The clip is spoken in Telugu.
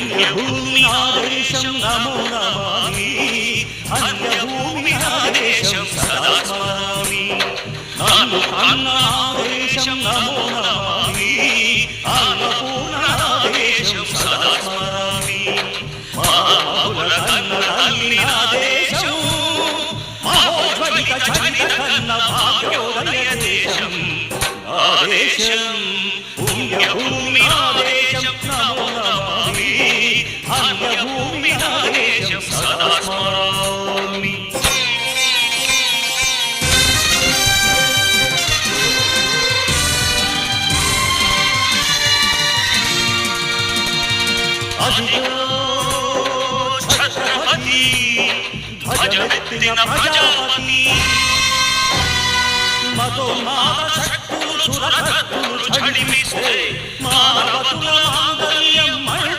పుణ్యభూమి ఆదేశం నమో నమామి అన్యభూమి ఆదేశం సదా స్మరామి నన్ను కన్న ఆదేశం నమో నమామి అన్నపూర్ణ ఆదేశం సదా స్మరామి మహామహుల కన్న తల్లి ఆదేశం మహోజ్వలిత చరిత కన్న భాగ్యోదయ దేశం ఆదేశం పుణ్యభూమి ఆదేశం నమో నమామి అన్యభూమి ఆదేశం సదా స్మరామి అదిగో ఛత్రపతి ధ్వజమెత్తిన ప్రజాపతి మతోన్మాద శక్తులు చురకత్తులు ఝడిమిస్తే మానవతుల మాంగళ్యం